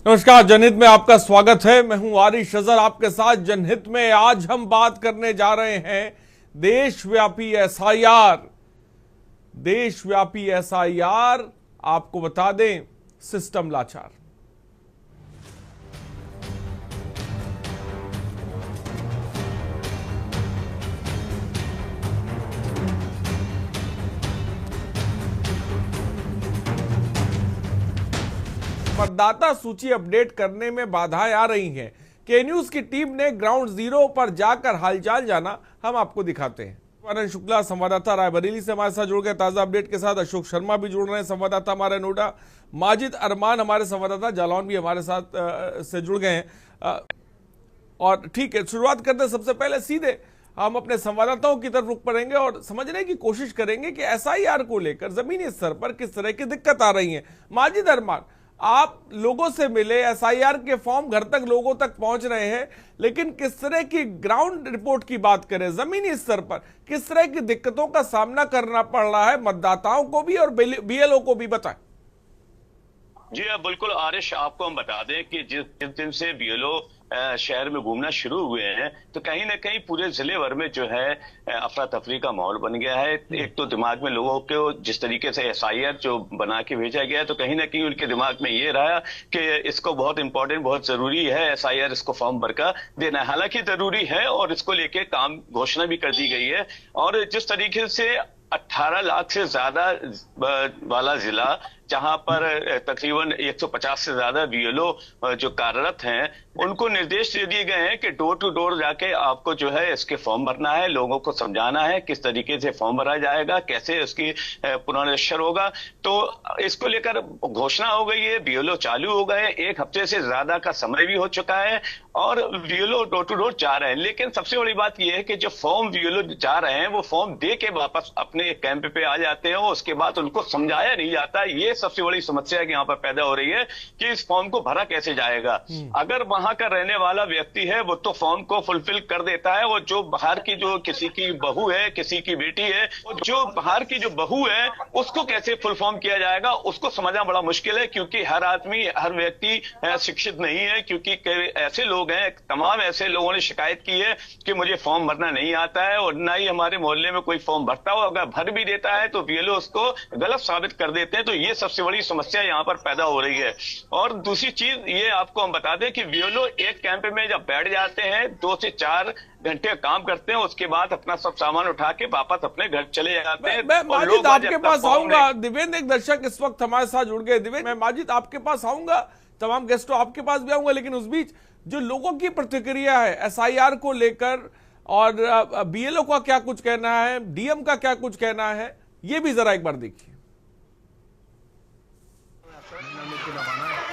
नमस्कार, जनहित में आपका स्वागत है। मैं हूं आरिश अजहर आपके साथ। जनहित में आज हम बात करने जा रहे हैं देशव्यापी एसआईआर। देशव्यापी एसआईआर, आपको बता दें, सिस्टम लाचार। मतदाता सूची अपडेट करने में बाधाएं आ रही हैं। के न्यूज की टीम ने ग्राउंड जीरो पर जाकर हालचाल जाना, हम आपको दिखाते हैं। आनंद शुक्ला संवाददाता रायबरेली से हमारे साथ जुड़ गए ताजा अपडेट के साथ। अशोक शर्मा भी जुड़ रहे हैं, संवाददाता हमारे नोएडा। माजिद अरमान हमारे संवाददाता जालौन भी हमारे साथ से जुड़ गए हैं। और ठीक है, शुरुआत करते हैं। सबसे पहले सीधे हम अपने संवाददाताओं की तरफ रुख पड़ेंगे और समझने की कोशिश करेंगे कि एसआईआर को लेकर जमीनी स्तर पर किस तरह की दिक्कत आ रही है। माजिद अरमान, आप लोगों से मिले, एसआईआर के फॉर्म घर तक लोगों तक पहुंच रहे हैं, लेकिन किस तरह की ग्राउंड रिपोर्ट की बात करें, जमीनी स्तर पर किस तरह की दिक्कतों का सामना करना पड़ रहा है मतदाताओं को भी और बीएलओ को भी, बताएं। जी बिल्कुल आरिश, आपको हम बता दें कि जिस दिन से बीएलओ शहर में घूमना शुरू हुए हैं तो कहीं ना कहीं पूरे जिले भर में जो है अफरा तफरी का माहौल बन गया है। एक तो दिमाग में लोगों को जिस तरीके से एसआईआर जो बना के भेजा गया है तो कहीं ना कहीं उनके दिमाग में ये रहा कि इसको बहुत इंपॉर्टेंट, बहुत जरूरी है एसआईआर, इसको फॉर्म भर कर देना है। हालांकि जरूरी है और इसको लेके काम घोषणा भी कर दी गई है। और जिस तरीके से 18 लाख से ज्यादा वाला जिला, जहां पर तकरीबन 150 से ज्यादा बीएलओ जो कार्यरत हैं, उनको निर्देश दे दिए गए हैं कि डोर टू डोर जाके आपको जो है इसके फॉर्म भरना है, लोगों को समझाना है किस तरीके से फॉर्म भरा जाएगा, कैसे इसकी पुनरीक्षण होगा। तो इसको लेकर घोषणा हो गई है, बीएलओ चालू हो गए, एक हफ्ते से ज्यादा का समय भी हो चुका है और बीएलओ डोर टू डोर जा रहे हैं। लेकिन सबसे बड़ी बात यह है कि जो फॉर्म बीएलओ जा रहे हैं वो फॉर्म दे के वापस अपने कैंप पे आ जाते हैं, उसके बाद उनको समझाया नहीं जाता। ये सबसे बड़ी समस्या है कि यहाँ पर पैदा हो रही है कि इस फॉर्म को भरा कैसे जाएगा। अगर वहां का रहने वाला व्यक्ति है वो तो फॉर्म को फुलफिल कर देता है, वो जो बाहर की, जो किसी की बहू है, किसी की बेटी है, जो बाहर की जो बहू है उसको कैसे फुल फॉर्म किया जाएगा, उसको समझना बड़ा मुश्किल है। क्योंकि हर आदमी, हर व्यक्ति शिक्षित नहीं है। क्योंकि ऐसे लोग हैं, तमाम ऐसे लोगों ने शिकायत की है कि मुझे फॉर्म भरना नहीं आता है और ना ही हमारे मोहल्ले में कोई फॉर्म भरता हो, अगर भर भी देता है तो बीएलओ उसको गलत साबित कर देते हैं। तो ये सबसे बड़ी समस्या यहाँ पर पैदा हो रही है। और दूसरी चीज ये आपको हम बता दें कि बीएलओ एक कैंप में जब बैठ जाते हैं 2 से 4 घंटे काम करते हैं, उसके बाद अपना सब सामान उठा के वापस अपने घर चले जाते हैं। मैं माजिद आपके पास आऊंगा। दिव्येंद्र, एक दर्शक इस वक्त हमारे साथ जुड़ गए। दिव्येंद्र, मैं माजिद आपके पास आऊंगा, तमाम गेस्टों आपके पास भी आऊंगा, लेकिन उस बीच जो लोगों की प्रतिक्रिया है एसआईआर को लेकर और बीएलओ का क्या कुछ कहना है, डीएम का क्या कुछ कहना है, ये भी जरा एक बार देखिए।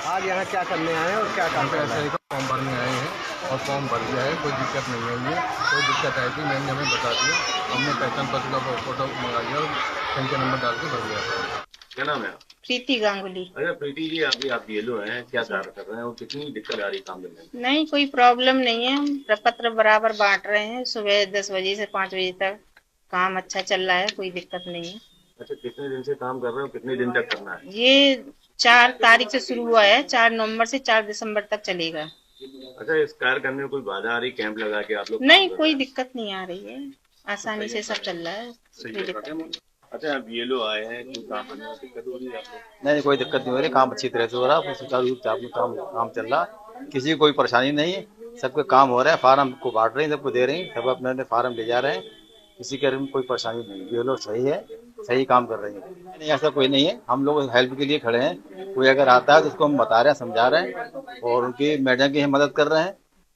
आज यहाँ क्या करने आए हैं और क्या काम कर रहे हैं? फॉर्म भरने आए हैं और फॉर्म भर दिया है, कोई दिक्कत नहीं है। ये कोई दिक्कत आई थी, मैंने हमें बता दिया, हमने पहचान पत्र का फोटो मंगा लिया और संख्या नंबर डाल के भर दिया। क्या नाम है? प्रीति गांगुली। अरे प्रीति जी, अभी आप बीएलओ हैं, क्या कार्य कर रहे हैं और कितनी दिक्कत आ रही है काम करने में? नहीं, कोई प्रॉब्लम नहीं है। हम पत्र बराबर बांट रहे हैं, सुबह 10 बजे से 5 बजे तक काम अच्छा चल रहा है, कोई दिक्कत नहीं है। अच्छा, कितने दिन से काम कर रहे हो, कितने दिन तक करना है? ये 4 तारीख से शुरू हुआ है, 4 नवंबर से 4 दिसंबर तक चलेगा। अच्छा, इस कार्य करने में कोई बाधा आ रही, कैंप लगा के आप लोग? नहीं, कोई दिक्कत नहीं आ रही है, आसानी से सब चल रहा है, कोई दिक्कत नहीं। अच्छा, बीएलओ आए हैं, क्यों काम करने में दिक्कत हो रही है आपको? नहीं, कोई दिक्कत नहीं हो रही, काम अच्छी तरह से हो रहा है, सुचारू रूप से काम चल रहा, किसी को कोई परेशानी नहीं है, सबके काम हो रहा है, फार्म को बांट रहे हैं, सबको दे रहे हैं, सब अपने अपने फार्म ले जा रहे हैं, किसी के में कोई परेशानी नहीं। बीएलओ सही है, सही काम कर रही है। नहीं, ऐसा कोई नहीं है, हम लोग हेल्प के लिए खड़े हैं। कोई अगर आता है तो उसको हम बता रहे हैं, समझा रहे हैं और उनकी मैडम की मदद कर रहे हैं,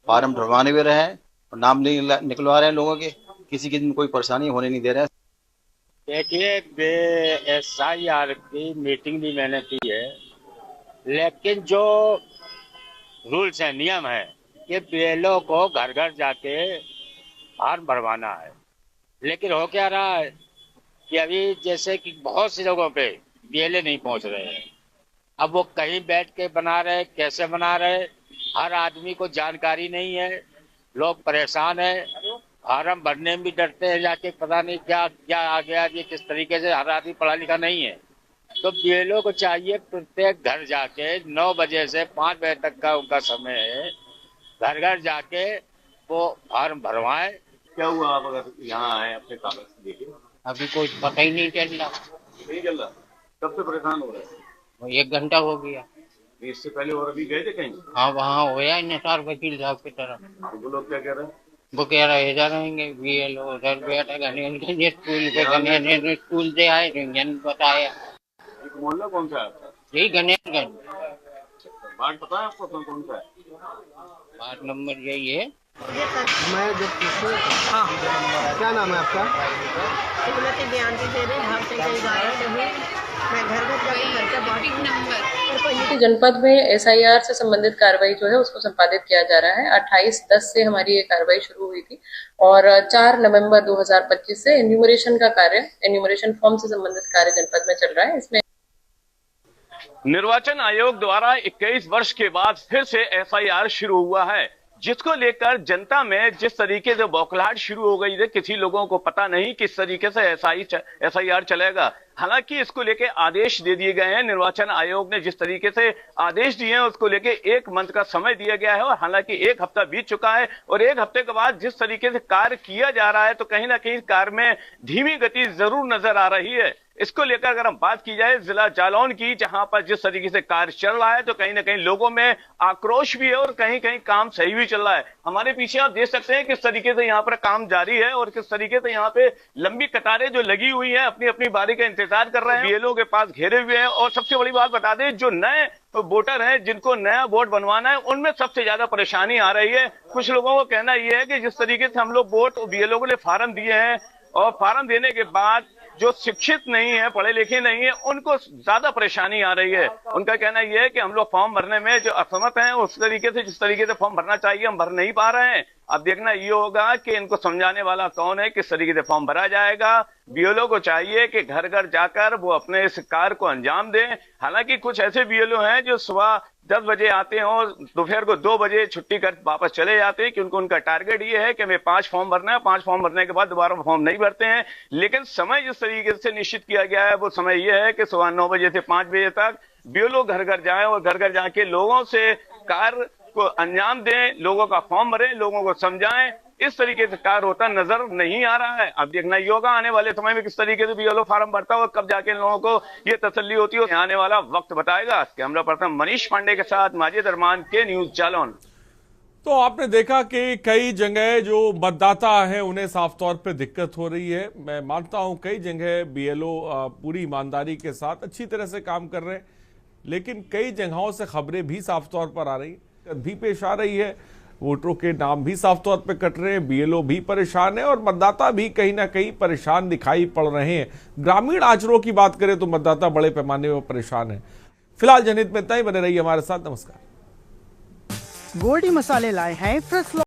फार्म भरवाने भी रहे हैं और नाम निकलवा रहे हैं लोगों के, किसी की कोई परेशानी होने नहीं दे रहे हैं। देखिए, एसआईआर की मीटिंग भी मैंने की है, लेकिन जो रूल्स है, नियम है कि बीएलओ को घर घर जाके फॉर्म भरवाना है। लेकिन हो क्या रहा है कि अभी जैसे कि बहुत से जगहों पे बीएलओ नहीं पहुंच रहे हैं। अब वो कहीं बैठ के बना रहे, कैसे बना रहे, हर आदमी को जानकारी नहीं है, लोग परेशान है, फार्म भरने में भी डरते हैं जाके, पता नहीं क्या क्या आ गया, ये किस तरीके से, हर आदमी पढ़ा लिखा नहीं है। तो बीएलओ को चाहिए प्रत्येक घर जाके 9 बजे से 5 बजे तक का उनका समय है, घर घर जाके वो फॉर्म भरवाएं। क्या हुआ आप अगर यहाँ आए अपने कागज लेके? अभी कोई पता ही नहीं चल रहा। नहीं चल रहा, कब से परेशान हो रहे हैं? 1 घंटा हो गया। इससे पहले और अभी गए थे कहीं? हाँ, वहाँ होया निसार वकील साहब की तरफ। तो वो लोग क्या कह रहे हैं? वो कह रहे इधर रहेंगे, बीएलओ उधर बैठा गणेश स्कूल पे, गणेश स्कूल से आए रंजन बताया। एक मोहल्ला कौन सा है आपका? यही गणेशगंज। वार्ड पता है आपको कौन सा है? वार्ड नंबर यही है। मैं जब क्या नाम है आपका? जनपद में एसआईआर से संबंधित कार्रवाई जो है उसको संपादित किया जा रहा है। 28/10 से हमारी ये कार्रवाई शुरू हुई थी और 4 नवंबर 2025 से एन्यूमरेशन फॉर्म से संबंधित कार्य जनपद में चल रहा है। इसमें निर्वाचन आयोग द्वारा 21 वर्ष के बाद फिर से एसआईआर शुरू हुआ है, जिसको लेकर जनता में जिस तरीके से बौखलाहट शुरू हो गई है। किसी लोगों को पता नहीं किस तरीके से एसआईआर चलेगा। हालांकि इसको लेके आदेश दे दिए गए हैं। निर्वाचन आयोग ने जिस तरीके से आदेश दिए हैं उसको लेके 1 मंथ का समय दिया गया है और हालांकि 1 हफ्ता बीत चुका है और 1 हफ्ते के बाद जिस तरीके से कार्य किया जा रहा है तो कहीं ना कहीं कार्य में धीमी गति जरूर नजर आ रही है। इसको लेकर अगर हम बात की जाए जिला जालौन की, जहां पर जिस तरीके से कार्य चल रहा है तो कहीं ना कहीं लोगों में आक्रोश भी है और कहीं कहीं काम सही भी चल रहा है। हमारे पीछे आप देख सकते हैं किस तरीके से यहाँ पर काम जारी है और किस तरीके से यहाँ पे लंबी कतारें जो लगी हुई है अपनी अपनी बारी का इंतजार कर रहे हैं। बीएलओ के पास घेरे हुए हैं और सबसे बड़ी बात बता दें, जो नए वोटर हैं जिनको नया वोट बनवाना है उनमें सबसे ज्यादा परेशानी आ रही है। कुछ लोगों का कहना यह है कि जिस तरीके से हम लोग वोट बीएलओ को लिए फार्म दिए हैं और फार्म देने के बाद जो शिक्षित नहीं है, पढ़े लिखे नहीं है, उनको ज्यादा परेशानी आ रही है। उनका कहना यह है कि हम लोग फॉर्म भरने में जो असमर्थ हैं उस तरीके से जिस तरीके से फॉर्म भरना चाहिए हम भर नहीं पा रहे हैं। अब देखना ये होगा कि इनको समझाने वाला कौन है, किस तरीके से फॉर्म भरा जाएगा। बीएलओ को चाहिए कि घर घर जाकर वो अपने इस कार्य को अंजाम दें। हालांकि कुछ ऐसे बीएलओ हैं जो सुबह 10 बजे आते हैं और दोपहर को 2 बजे छुट्टी कर वापस चले जाते हैं, क्योंकि उनका टारगेट ये है कि हमें 5 फॉर्म भरना है। 5 फॉर्म भरने के बाद दोबारा फॉर्म नहीं भरते हैं। लेकिन समय जिस तरीके से निश्चित किया गया है वो समय ये है कि सुबह 9 बजे से 5 बजे तक बीएलओ घर घर जाएं और घर घर जाके लोगों से कार्य को अंजाम दें, लोगों का फॉर्म भरें, लोगों को समझाएं। इस तरीके से कार्य होता नजर नहीं आ रहा है। अब देखना ये होगा आने वाले समय में किस तरीके से बीएलओ फार्म भरता है और कब जाके लोगों को ये तसल्ली होती है, आने वाला वक्त बताएगा। कैमरा पर्सन मनीष पांडे के साथ माजिद अरमान के न्यूज जालौन। तो आपने देखा कि कई जगह जो मतदाता हैं उन्हें साफ तौर पे दिक्कत हो रही है। मैं मानता हूं कई जगह बीएलओ पूरी ईमानदारी के साथ अच्छी तरह से काम कर रहे हैं, लेकिन कई जगहों से खबरें भी साफ तौर पर आ रही भी पेश आ रही है। वोटरों के नाम भी साफ तौर पे कट रहे हैं, बीएलओ भी परेशान है और मतदाता भी कहीं ना कहीं परेशान दिखाई पड़ रहे हैं। ग्रामीण आचरों की बात करें तो मतदाता बड़े पैमाने पर परेशान है। फिलहाल जनहित में इतना ही, बने रहिए हमारे साथ। नमस्कार। गोल्डी मसाले लाए हैं फ्रेश